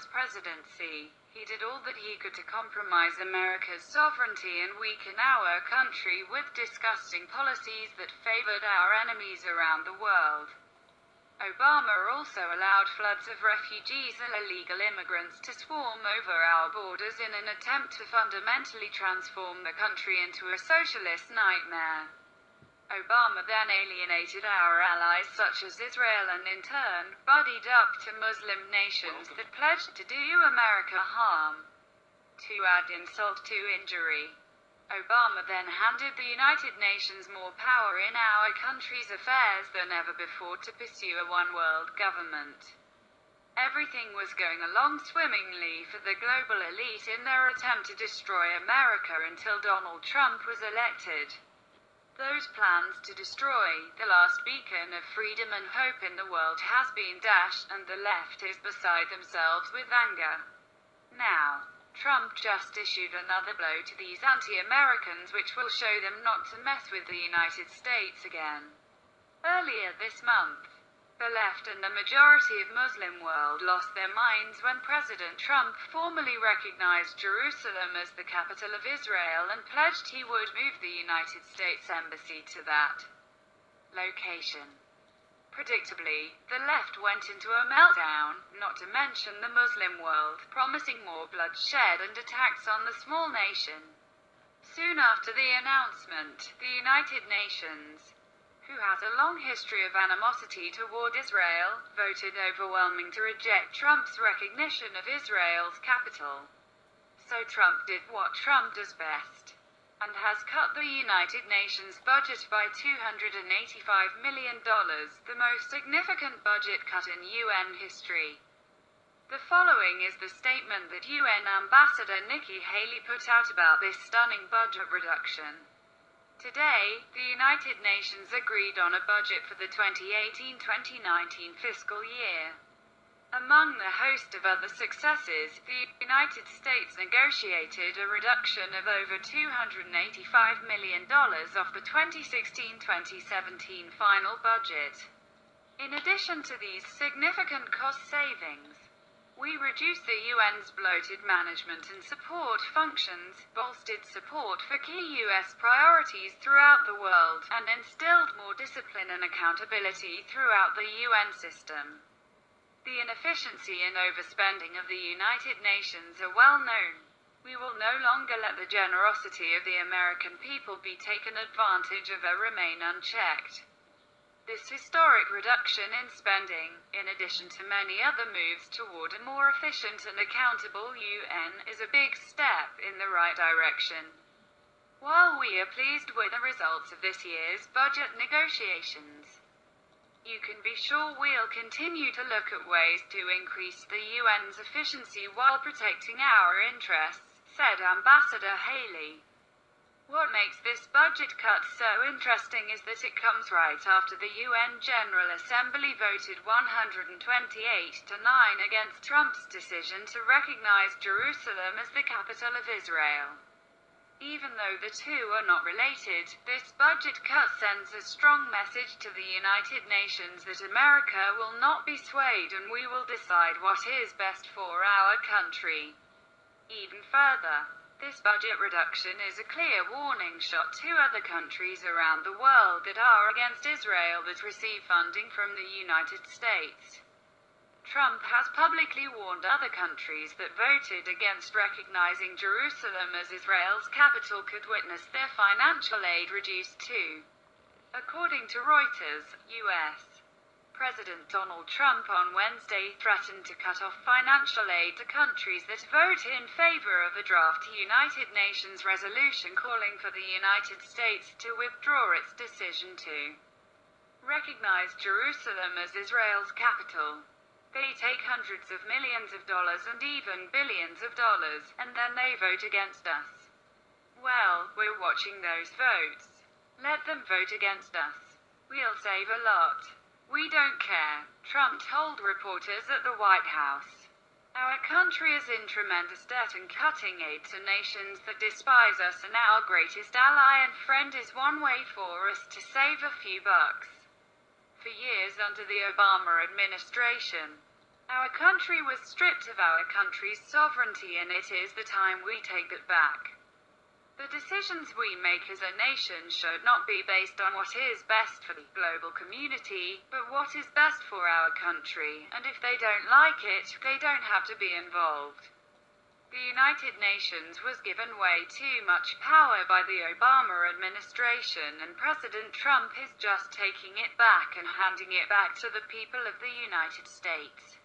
Obama's presidency, he did all that he could to compromise America's sovereignty and weaken our country with disgusting policies that favored our enemies around the world. Obama also allowed floods of refugees and illegal immigrants to swarm over our borders in an attempt to fundamentally transform the country into a socialist nightmare. Obama then alienated our allies such as Israel and in turn, buddied up to Muslim nations that pledged to do America harm. To add insult to injury, Obama then handed the United Nations more power in our country's affairs than ever before to pursue a one-world government. Everything was going along swimmingly for the global elite in their attempt to destroy America until Donald Trump was elected. Those plans to destroy the last beacon of freedom and hope in the world has been dashed, and the left is beside themselves with anger. Now, Trump just issued another blow to these anti-Americans, which will show them not to mess with the United States again. Earlier this month, the left and the majority of Muslim world lost their minds when President Trump formally recognized Jerusalem as the capital of Israel and pledged he would move the United States Embassy to that location. Predictably, the left went into a meltdown, not to mention the Muslim world, promising more bloodshed and attacks on the small nation. Soon after the announcement, the United Nations, who has a long history of animosity toward Israel, voted overwhelmingly to reject Trump's recognition of Israel's capital. So Trump did what Trump does best, and has cut the United Nations budget by $285 million, the most significant budget cut in UN history. The following is the statement that UN Ambassador Nikki Haley put out about this stunning budget reduction. Today, the United Nations agreed on a budget for the 2018-2019 fiscal year. Among the host of other successes, the United States negotiated a reduction of over $285 million off the 2016-2017 final budget. In addition to these significant cost savings, we reduced the UN's bloated management and support functions, bolstered support for key US priorities throughout the world, and instilled more discipline and accountability throughout the UN system. The inefficiency and overspending of the United Nations are well known. We will no longer let the generosity of the American people be taken advantage of or remain unchecked. This historic reduction in spending, in addition to many other moves toward a more efficient and accountable UN, is a big step in the right direction. While we are pleased with the results of this year's budget negotiations, you can be sure we'll continue to look at ways to increase the UN's efficiency while protecting our interests, said Ambassador Haley. What makes this budget cut so interesting is that it comes right after the UN General Assembly voted 128 to 9 against Trump's decision to recognize Jerusalem as the capital of Israel. Even though the two are not related, this budget cut sends a strong message to the United Nations that America will not be swayed and we will decide what is best for our country. Even further, this budget reduction is a clear warning shot to other countries around the world that are against Israel that receive funding from the United States. Trump has publicly warned other countries that voted against recognizing Jerusalem as Israel's capital could witness their financial aid reduced too. According to Reuters, U.S. President Donald Trump on Wednesday threatened to cut off financial aid to countries that vote in favor of a draft United Nations resolution calling for the United States to withdraw its decision to recognize Jerusalem as Israel's capital. They take hundreds of millions of dollars and even billions of dollars, and then they vote against us. Well, we're watching those votes. Let them vote against us. We'll save a lot. We don't care, Trump told reporters at the White House. Our country is in tremendous debt and cutting aid to nations that despise us and our greatest ally and friend is one way for us to save a few bucks. For years under the Obama administration, Our country was stripped of our country's sovereignty, and it is the time we take it back. The decisions we make as a nation should not be based on what is best for the global community, but what is best for our country, and if they don't like it, they don't have to be involved. The United Nations was given way too much power by the Obama administration, and President Trump is just taking it back and handing it back to the people of the United States.